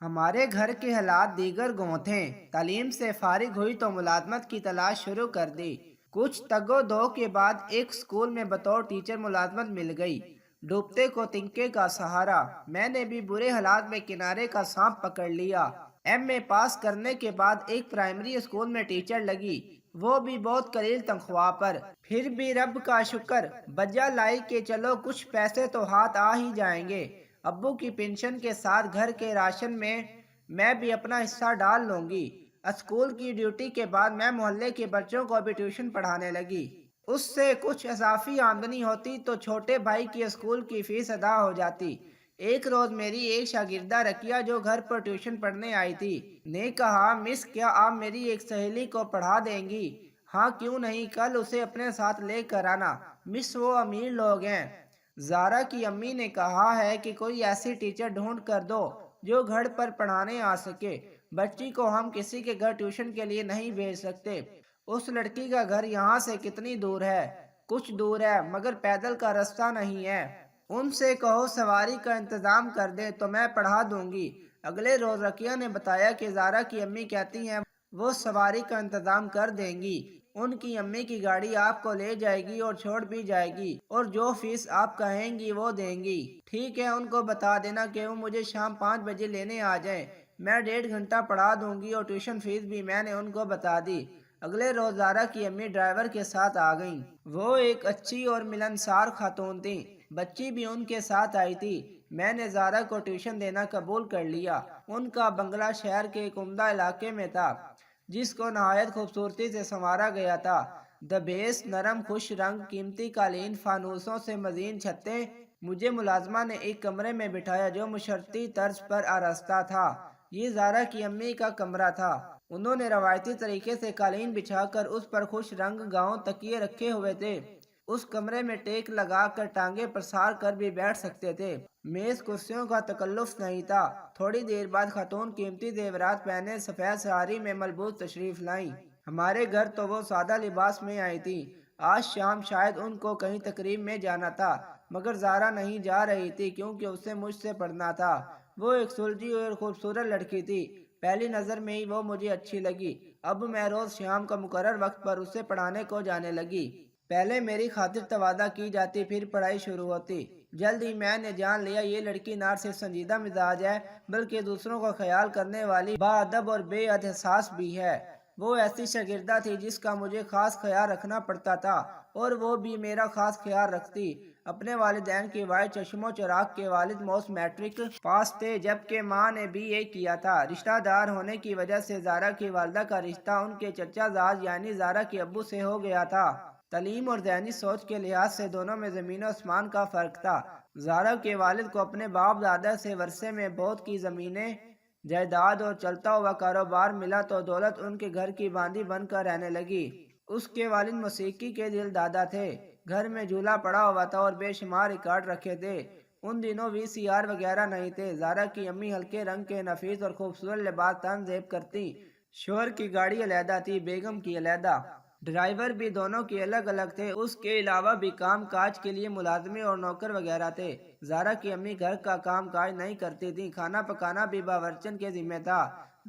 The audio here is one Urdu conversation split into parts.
ہمارے گھر کے حالات دیگر گوں تھے۔ تعلیم سے فارغ ہوئی تو ملازمت کی تلاش شروع کر دی۔ کچھ تگ و دو کے بعد ایک اسکول میں بطور ٹیچر ملازمت مل گئی۔ ڈوبتے کو تنکے کا سہارا، میں نے بھی برے حالات میں کنارے کا سانپ پکڑ لیا۔ ایم اے پاس کرنے کے بعد ایک پرائمری اسکول میں ٹیچر لگی، وہ بھی بہت قلیل تنخواہ پر۔ پھر بھی رب کا شکر، بجا لائی کہ چلو کچھ پیسے تو ہاتھ آ ہی جائیں گے۔ ابو کی پینشن کے ساتھ گھر کے راشن میں بھی اپنا حصہ ڈال لوں گی۔ اسکول کی ڈیوٹی کے بعد میں محلے کے بچوں کو بھی ٹیوشن پڑھانے لگی۔ اس سے کچھ اضافی آمدنی ہوتی تو چھوٹے بھائی کی اسکول کی فیس ادا ہو جاتی۔ ایک روز میری ایک شاگردہ رکیہ جو گھر پر ٹیوشن پڑھنے آئی تھی نے کہا، مس کیا آپ میری ایک سہیلی کو پڑھا دیں گی؟ ہاں کیوں نہیں، کل اسے اپنے ساتھ لے کر آنا، مس وہ امیر لوگ ہیں۔ زارا کی امی نے کہا ہے کہ کوئی ایسی ٹیچر ڈھونڈ کر دو جو گھر پر پڑھانے آ سکے، بچی کو ہم کسی کے گھر ٹیوشن کے لیے نہیں بھیج سکتے۔ اس لڑکی کا گھر یہاں سے کتنی دور ہے؟ کچھ دور ہے مگر پیدل کا راستہ نہیں ہے۔ ان سے کہو سواری کا انتظام کر دیں تو میں پڑھا دوں گی۔ اگلے روز رکیہ نے بتایا کہ زارا کی امی کہتی ہیں وہ سواری کا انتظام کر دیں گی۔ ان کی امی کی گاڑی آپ کو لے جائے گی اور چھوڑ بھی جائے گی، اور جو فیس آپ کہیں گی وہ دیں گی۔ ٹھیک ہے، ان کو بتا دینا کہ وہ مجھے شام 5 بجے لینے آ جائیں، میں 1.5 گھنٹہ پڑھا دوں گی اور ٹیوشن فیس بھی میں نے ان کو بتا دی۔ اگلے روز زارا کی امی ڈرائیور کے ساتھ آ گئیں۔ وہ ایک اچھی اور ملنسار خاتون تھیں، بچی بھی ان کے ساتھ آئی تھی۔ میں نے زارا کو ٹیوشن دینا قبول کر لیا۔ ان کا بنگلہ شہر کے ایک عمدہ علاقے میں تھا جس کو نہایت خوبصورتی سے سنوارا گیا تھا۔ دبیس، نرم خوش رنگ، قیمتی قالین، فانوسوں سے مزین چھتیں۔ مجھے ملازمہ نے ایک کمرے میں بٹھایا جو مشرقی طرز پر آراستہ تھا۔ یہ زارا کی امی کا کمرہ تھا۔ انہوں نے روایتی طریقے سے قالین بچھا کر اس پر خوش رنگ گاؤن تکیے رکھے ہوئے تھے۔ اس کمرے میں ٹیک لگا کر ٹانگیں پسار کر بھی بیٹھ سکتے تھے۔ میز کرسیوں کا تکلف نہیں تھا۔ تھوڑی دیر بعد خاتون قیمتی زیورات پہنے سفید ساری میں ملبوس تشریف لائیں۔ ہمارے گھر تو وہ سادہ لباس میں آئی تھی۔ آج شام شاید ان کو کہیں تقریب میں جانا تھا، مگر زارا نہیں جا رہی تھی کیونکہ اسے مجھ سے پڑھنا تھا۔ وہ ایک سلجھی اور خوبصورت لڑکی تھی۔ پہلی نظر میں ہی وہ مجھے اچھی لگی۔ اب میں روز شام کا مقرر وقت پر اسے پڑھانے کو جانے لگی۔ پہلے میری خاطر تواضع کی جاتی، پھر پڑھائی شروع ہوتی۔ جلد ہی میں نے جان لیا یہ لڑکی نہ صرف سنجیدہ مزاج ہے بلکہ دوسروں کا خیال کرنے والی، باادب اور بے حد حساس بھی ہے۔ وہ ایسی شاگردہ تھی جس کا مجھے خاص خیال رکھنا پڑتا تھا اور وہ بھی میرا خاص خیال رکھتی۔ اپنے والدین کے واحد چشم و چراغ کے والد موسٹ میٹرک پاس تھے جبکہ ماں نے بھی BA کیا تھا۔ رشتہ دار ہونے کی وجہ سے زارا کی والدہ کا رشتہ ان کے چچا زاج یعنی زارا کے ابو سے ہو گیا تھا۔ تعلیم اور ذہنی سوچ کے لحاظ سے دونوں میں زمین و آسمان کا فرق تھا۔ زارا کے والد کو اپنے باپ دادا سے ورثے میں بہت کی زمینیں، جائیداد اور چلتا ہوا کاروبار ملا تو دولت ان کے گھر کی باندھی بن کر رہنے لگی۔ اس کے والد موسیقی کے دل دادا تھے۔ گھر میں جھولا پڑا ہوا تھا اور بے شمار ریکارڈ رکھے تھے۔ ان دنوں VCR وغیرہ نہیں تھے۔ زارا کی امی ہلکے رنگ کے نفیس اور خوبصورت لباس تن زیب کرتی۔ شوہر کی گاڑی علیحدہ تھی، بیگم کی علیحدہ۔ ڈرائیور بھی دونوں کے الگ الگ تھے۔ اس کے علاوہ بھی کام کاج کے لیے ملازمے اور نوکر وغیرہ تھے۔ زارا کی امی گھر کا کام کاج نہیں کرتی تھی، کھانا پکانا بھی باورچن کے ذمہ تھا۔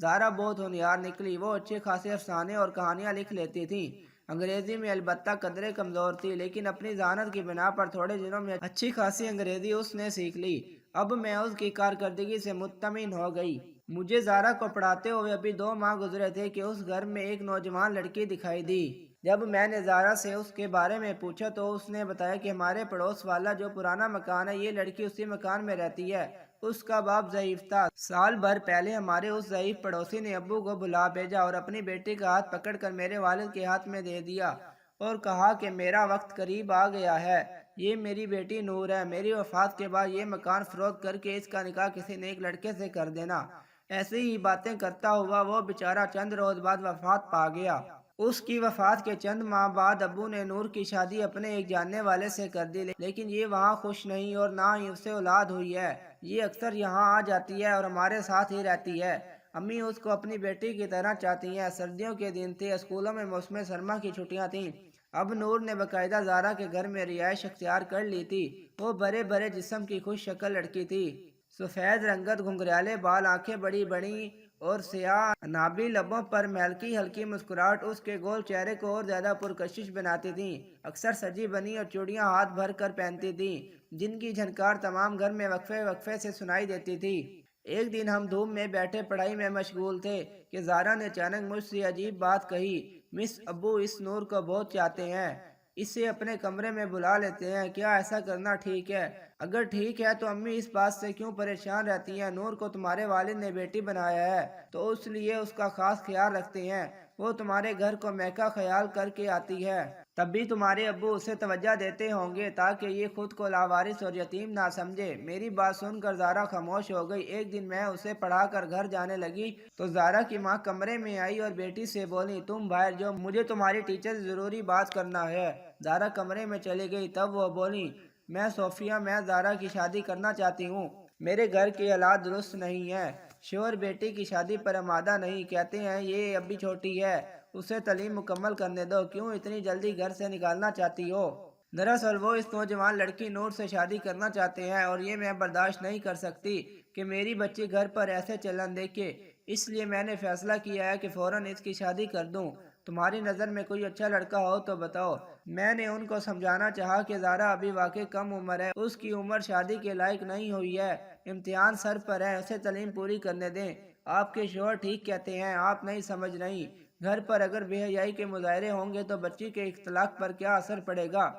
زارا بہت ہونہار نکلی۔ وہ اچھے خاصے افسانے اور کہانیاں لکھ لیتی تھی۔ انگریزی میں البتہ قدرے کمزور تھی، لیکن اپنی ذہانت کی بنا پر تھوڑے دنوں میں اچھی خاصی انگریزی اس نے سیکھ لی۔ اب میں اس کی کارکردگی سے مطمئن ہو گئی۔ مجھے زارا کو پڑھاتے ہوئے ابھی 2 ماہ گزرے تھے کہ اس گھر میں ایک نوجوان لڑکی دکھائی دی۔ جب میں نے زارا سے اس کے بارے میں پوچھا تو اس نے بتایا کہ ہمارے پڑوس والا جو پرانا مکان ہے، یہ لڑکی اسی مکان میں رہتی ہے۔ اس کا باپ ضعیف تھا۔ سال بھر پہلے ہمارے اس ضعیف پڑوسی نے ابو کو بلا بھیجا اور اپنی بیٹی کا ہاتھ پکڑ کر میرے والد کے ہاتھ میں دے دیا اور کہا کہ میرا وقت قریب آ گیا ہے، یہ میری بیٹی نور ہے، میری وفات کے بعد یہ مکان فروخت کر کے اس کا نکاح کسی نیک لڑکے سے کر دینا۔ ایسی ہی باتیں کرتا ہوا وہ بیچارہ چند روز بعد وفات پا گیا۔ اس کی وفات کے چند ماہ بعد ابو نے نور کی شادی اپنے ایک جاننے والے سے کر دی، لیکن یہ وہاں خوش نہیں اور نہ ہی اسے اولاد ہوئی ہے۔ یہ اکثر یہاں آ جاتی ہے اور ہمارے ساتھ ہی رہتی ہے۔ امی اس کو اپنی بیٹی کی طرح چاہتی ہیں۔ سردیوں کے دن تھے، اسکولوں میں موسم سرما کی چھٹیاں تھیں۔ اب نور نے باقاعدہ زارا کے گھر میں رہائش اختیار کر لی تھی۔ وہ بڑے بڑے جسم کی خوش شکل لڑکی تھی۔ سفید رنگت، گھنگریالے بال، آنکھیں بڑی بڑی اور سیاہ نابی لبوں پر مہلکی ہلکی مسکراہٹ اس کے گول چہرے کو اور زیادہ پرکشش بناتی تھیں۔ اکثر سجی بنی اور چوڑیاں ہاتھ بھر کر پہنتی تھیں، جن کی جھنکار تمام گھر میں وقفے وقفے سے سنائی دیتی تھی۔ ایک دن ہم دھوپ میں بیٹھے پڑھائی میں مشغول تھے کہ زارا نے اچانک مجھ سے عجیب بات کہی، مس ابو اس نور کو بہت چاہتے ہیں، اسے اپنے کمرے میں بلا لیتے ہیں، کیا ایسا کرنا ٹھیک ہے؟ اگر ٹھیک ہے تو امی اس بات سے کیوں پریشان رہتی ہیں؟ نور کو تمہارے والد نے بیٹی بنایا ہے تو اس لیے اس کا خاص خیال رکھتے ہیں، وہ تمہارے گھر کو مہکا خیال کر کے آتی ہے، تب بھی تمہارے ابو اسے توجہ دیتے ہوں گے تاکہ یہ خود کو لاوارث اور یتیم نہ سمجھے۔ میری بات سن کر زارا خاموش ہو گئی۔ ایک دن میں اسے پڑھا کر گھر جانے لگی تو زارا کی ماں کمرے میں آئی اور بیٹی سے بولی، تم باہر جو، مجھے تمہاری ٹیچر سے ضروری بات کرنا ہے۔ زارا کمرے میں چلی گئی، تب وہ بولی، میں صوفیہ، میں زارا کی شادی کرنا چاہتی ہوں، میرے گھر کے حالات درست نہیں ہیں، شوہر بیٹی کی شادی پر آمادہ نہیں، کہتے ہیں یہ ابھی چھوٹی ہے، اسے تعلیم مکمل کرنے دو، کیوں اتنی جلدی گھر سے نکالنا چاہتی ہو؟ دراصل وہ اس نوجوان لڑکی نور سے شادی کرنا چاہتے ہیں اور یہ میں برداشت نہیں کر سکتی کہ میری بچی گھر پر ایسے چلن دیکھے، اس لیے میں نے فیصلہ کیا ہے کہ فوراً اس کی شادی کر دوں۔ تمہاری نظر میں کوئی اچھا لڑکا ہو تو بتاؤ۔ میں نے ان کو سمجھانا چاہا کہ زارا ابھی واقعی کم عمر ہے، اس کی عمر شادی کے لائق نہیں ہوئی ہے، امتحان سر پر ہے، اسے تعلیم پوری کرنے دیں۔ آپ کے شوہر ٹھیک کہتے ہیں، آپ نہیں سمجھ رہی، گھر پر اگر بے حیائی کے مظاہرے ہوں گے تو بچی کے اخلاق پر کیا اثر پڑے گا،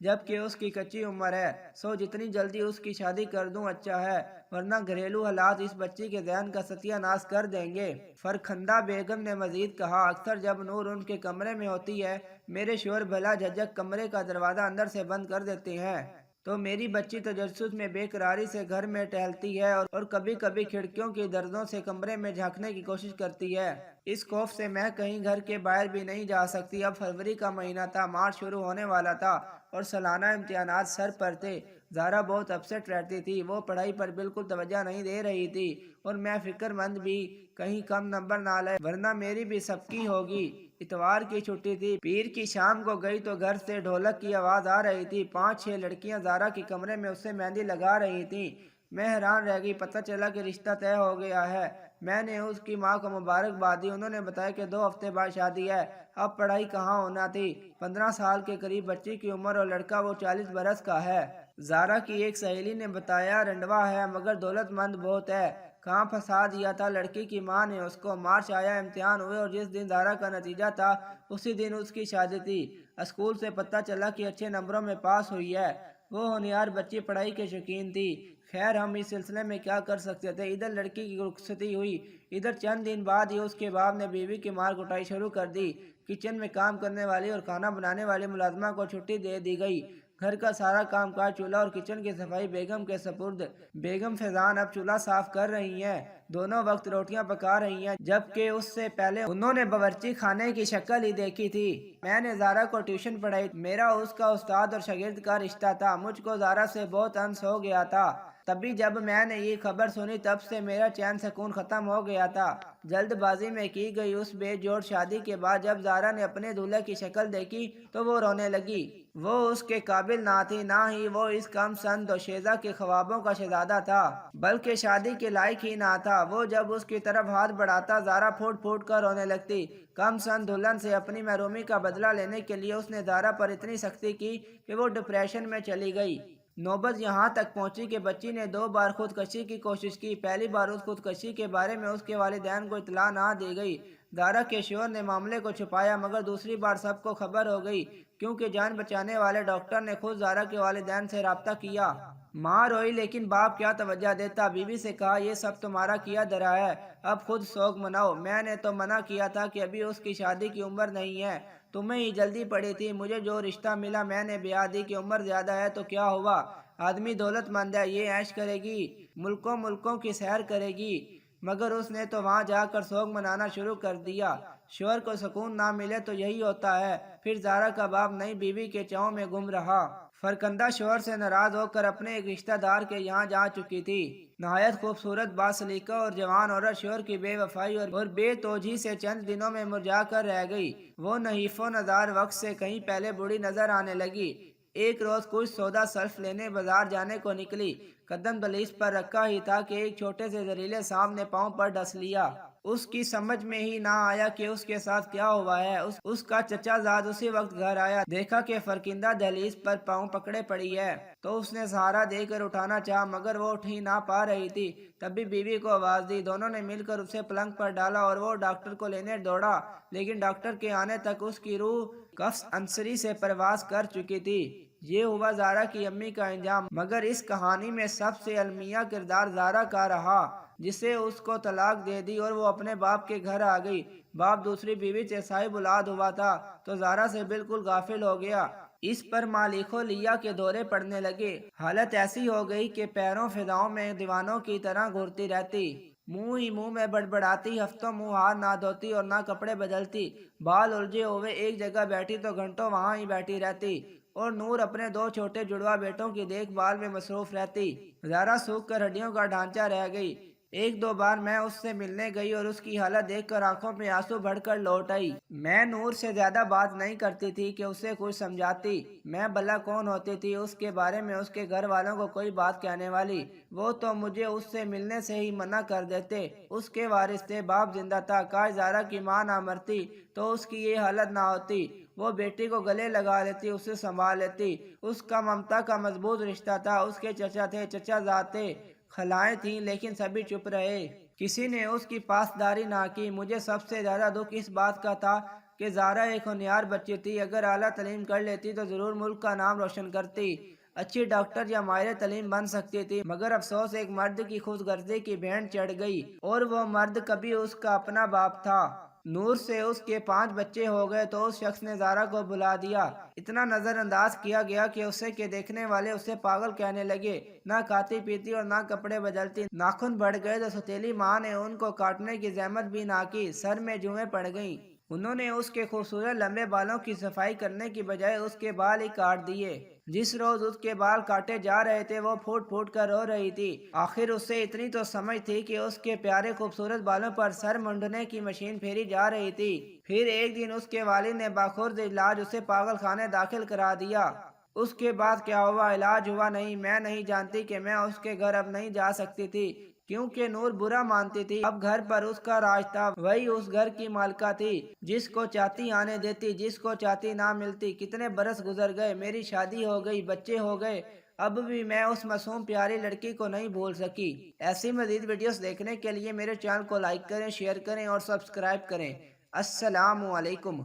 جبکہ اس کی کچی عمر ہے، سو جتنی جلدی اس کی شادی کر دوں اچھا ہے، ورنہ گھریلو حالات اس بچی کے ذہن کا ستیہ ناش کر دیں گے۔ فرخندہ بیگم نے مزید کہا، اکثر جب نور ان کے کمرے میں ہوتی ہے، میرے شوہر بلا جھجک کمرے کا دروازہ اندر سے بند کر دیتے ہیں، تو میری بچی تجسس میں بے قراری سے گھر میں ٹہلتی ہے اور کبھی کبھی کھڑکیوں کی دردوں سے کمرے میں جھانکنے کی کوشش کرتی ہے۔ اس خوف سے میں کہیں گھر کے باہر بھی نہیں جا سکتی۔ اب فروری کا مہینہ تھا، مارچ شروع ہونے والا تھا اور سالانہ امتحانات سر پر تھے۔ زارا بہت اپسیٹ رہتی تھی، وہ پڑھائی پر بالکل توجہ نہیں دے رہی تھی اور میں فکر مند بھی، کہیں کم نمبر نہ لائے ورنہ میری بھی سبکی ہوگی۔ اتوار کی چھٹی تھی، پیر کی شام کو گئی تو گھر سے ڈھولک کی آواز آ رہی تھی، 5-6 لڑکیاں زارا کے کمرے میں اسے مہندی لگا رہی تھیں۔ میں حیران رہ گئی، پتہ چلا کہ رشتہ طے ہو گیا ہے۔ میں نے اس کی ماں کو مبارکباد دی، انہوں نے بتایا کہ 2 ہفتے بعد شادی ہے۔ اب پڑھائی کہاں ہونا تھی، 15 سال کے قریب بچی کی عمر اور لڑکا وہ 40 برس کا ہے۔ زارا کی ایک سہیلی نے بتایا رنڈوا ہے مگر دولت مند بہت ہے، کہاں پھنسا دیا تھا لڑکی کی ماں نے اس کو۔ مارچ آیا، امتحان ہوئے اور جس دن زارا کا نتیجہ تھا اسی دن اس کی شادی تھی۔ اسکول سے پتہ چلا کہ اچھے نمبروں میں پاس ہوئی ہے، وہ ہونہار بچی پڑھائی کے شوقین تھی۔ خیر ہم اس سلسلے میں کیا کر سکتے تھے، ادھر لڑکی کی رخصتی ہوئی، ادھر چند دن بعد ہی اس کے باپ نے بیوی کی مار کٹائی شروع کر دی۔ کچن میں کام کرنے والی اور کھانا بنانے والی ملازمہ کو چھٹی دے دی گئی، گھر کا سارا کام کاج، چولہا اور کچن کی صفائی بیگم کے سپرد۔ بیگم فیضان اب چولہا صاف کر رہی ہیں، دونوں وقت روٹیاں پکا رہی ہیں، جبکہ اس سے پہلے انہوں نے باورچی خانے کی شکل ہی دیکھی تھی۔ میں نے زارا کو ٹیوشن پڑھائی، میرا اس کا استاد اور شاگرد کا رشتہ تھا، مجھ کو زارا سے بہت انس ہو گیا تھا۔ تبھی جب میں نے یہ خبر سنی تب سے میرا چین سکون ختم ہو گیا تھا۔ جلد بازی میں کی گئی اس بے جوڑ شادی کے بعد جب زارا نے اپنے دولہے کی شکل دیکھی تو وہ رونے لگی۔ وہ اس کے قابل نہ تھی، نہ ہی وہ اس کم سن دوشیزہ کے خوابوں کا شہزادہ تھا، بلکہ شادی کے لائق ہی نہ تھا۔ وہ جب اس کی طرف ہاتھ بڑھاتا زارا پھوٹ پھوٹ کر رونے لگتی۔ کم سن دلہن سے اپنی محرومی کا بدلہ لینے کے لیے اس نے زارا پر اتنی سختی کی کہ وہ ڈپریشن میں چلی گئی۔ نوبت یہاں تک پہنچی کہ بچی نے 2 بار خودکشی کی کوشش کی۔ پہلی بار اس خودکشی کے بارے میں اس کے والدین کو اطلاع نہ دی گئی، زارا کے شوہر نے معاملے کو چھپایا، مگر دوسری بار سب کو خبر ہو گئی کیونکہ جان بچانے والے ڈاکٹر نے خود زارا کے والدین سے رابطہ کیا۔ ماں روئی لیکن باپ کیا توجہ دیتا، بیوی سے کہا یہ سب تمہارا کیا دھرا ہے، اب خود سوگ مناؤ، میں نے تو منع کیا تھا کہ ابھی اس کی شادی کی عمر نہیں ہے، تمہیں ہی جلدی پڑی تھی، مجھے جو رشتہ ملا میں نے بیاہ دی کہ عمر زیادہ ہے تو کیا ہوا، آدمی دولت مند ہے، یہ عیش کرے گی، ملکوں ملکوں کی سیر کرے گی، مگر اس نے تو وہاں جا کر سوگ منانا شروع کر دیا۔ شوہر کو سکون نہ ملے تو یہی ہوتا ہے۔ پھر زارا کا باپ نئی بیوی کے چاؤں میں گم رہا۔ فرکندا شوہر سے ناراض ہو کر اپنے ایک رشتہ دار کے یہاں جا چکی تھی۔ نہایت خوبصورت باسلیقہ اور جوان عورت شوہر کی بے وفائی اور بے توجہی سے چند دنوں میں مرجھا کر رہ گئی۔ وہ نحیف و نزار وقت سے کہیں پہلے بوڑھی نظر آنے لگی۔ ایک روز کچھ سودا صرف لینے بازار جانے کو نکلی، قدم دلیس پر رکھا ہی تھا کہ ایک چھوٹے سے زہریلے سانپ نے پاؤں پر ڈس لیا۔ اس کی سمجھ میں ہی نہ آیا کہ اس کے ساتھ کیا ہوا ہے۔ اس کا چچا زاد اسی وقت گھر آیا، دیکھا کہ فرکندا دہلیز پر پاؤں پکڑے پڑی ہے، تو اس نے سہارا دے کر اٹھانا چاہا مگر وہ اٹھ ہی نہ پا رہی تھی۔ تبھی بیوی کو آواز دی، دونوں نے مل کر اسے پلنگ پر ڈالا اور وہ ڈاکٹر کو لینے دوڑا، لیکن ڈاکٹر کے آنے تک اس کی روح قفس عنصری سے پرواز کر چکی تھی۔ یہ ہوا زارا کی امی کا انجام، مگر اس کہانی میں سب سے المیہ کردار زارا کا رہا، جسے اس کو طلاق دے دی اور وہ اپنے باپ کے گھر آ گئی۔ باپ دوسری بیوی سے صاحب اولاد ہوا تھا تو زارا سے بالکل غافل ہو گیا۔ اس پر مالکو لیا کے دورے پڑنے لگے۔ حالت ایسی ہو گئی کہ پیروں فضاؤں میں دیوانوں کی طرح گھورتی رہتی، منہ ہی منہ میں بڑبڑاتی، ہفتوں منہ ہاتھ نہ دھوتی اور نہ کپڑے بدلتی، بال الجھے ہوئے ایک جگہ بیٹھی تو گھنٹوں وہاں ہی بیٹھی رہتی، اور نور اپنے 2 چھوٹے جڑوا بیٹوں کی دیکھ بھال میں مصروف رہتی۔ زارا سوکھ کر ہڈیوں کا ڈھانچہ رہ گئی۔ 1-2 بار میں اس سے ملنے گئی اور اس کی حالت دیکھ کر آنکھوں میں آنسو بھر کر لوٹ آئی۔ میں نور سے زیادہ بات نہیں کرتی تھی کہ اسے کچھ سمجھاتی، میں بھلا کون ہوتی تھی اس کے بارے میں اس کے گھر والوں کو کوئی بات کہنے والی، وہ تو مجھے اس سے ملنے سے ہی منع کر دیتے۔ اس کے وارث تھے، باپ زندہ تھا، کاش زارا کی ماں نہ مرتی تو اس کی یہ حالت نہ ہوتی، وہ بیٹی کو گلے لگا لیتی، اسے سنبھال لیتی، اس کا ممتا کا مضبوط رشتہ تھا، اس کے چچا تھے، چچا زاد تھے، خالائیں تھیں، لیکن سبھی چپ رہے، کسی نے اس کی پاسداری نہ کی۔ مجھے سب سے زیادہ دکھ اس بات کا تھا کہ زارا ایک ہونہار بچی تھی، اگر اعلیٰ تعلیم کر لیتی تو ضرور ملک کا نام روشن کرتی، اچھی ڈاکٹر یا ماہر تعلیم بن سکتی تھی، مگر افسوس ایک مرد کی خود غرضی کی بھینٹ چڑھ گئی، اور وہ مرد کبھی اس کا اپنا باپ تھا۔ نور سے اس کے 5 بچے ہو گئے تو اس شخص نے زارا کو بلا دیا، اتنا نظر انداز کیا گیا کہ اسے کے دیکھنے والے اسے پاگل کہنے لگے، نہ کھاتی پیتی اور نہ کپڑے بدلتی، ناخن بڑھ گئے تو ستیلی ماں نے ان کو کاٹنے کی زحمت بھی نہ کی، سر میں جوئیں پڑ گئیں، انہوں نے اس کے خوبصورت لمبے بالوں کی صفائی کرنے کی بجائے اس کے بال ہی کاٹ دیے۔ جس روز اس کے بال کاٹے جا رہے تھے وہ پھوٹ پھوٹ کر رو رہی تھی، آخر اسے اتنی تو سمجھ تھی کہ اس کے پیارے خوبصورت بالوں پر سر منڈنے کی مشین پھیری جا رہی تھی۔ پھر ایک دن اس کے والد نے باخود علاج اسے پاگل خانے داخل کرا دیا۔ اس کے بعد کیا ہوا علاج ہوا نہیں، میں نہیں جانتی کہ میں اس کے گھر اب نہیں جا سکتی تھی، کیونکہ نور برا مانتی تھی، اب گھر پر اس کا راج تھا، وہی اس گھر کی مالکہ تھی، جس کو چاہتی آنے دیتی، جس کو چاہتی نہ ملتی۔ کتنے برس گزر گئے، میری شادی ہو گئی، بچے ہو گئے، اب بھی میں اس معصوم پیاری لڑکی کو نہیں بھول سکی۔ ایسی مزید ویڈیوز دیکھنے کے لیے میرے چینل کو لائک کریں، شیئر کریں اور سبسکرائب کریں۔ السلام علیکم۔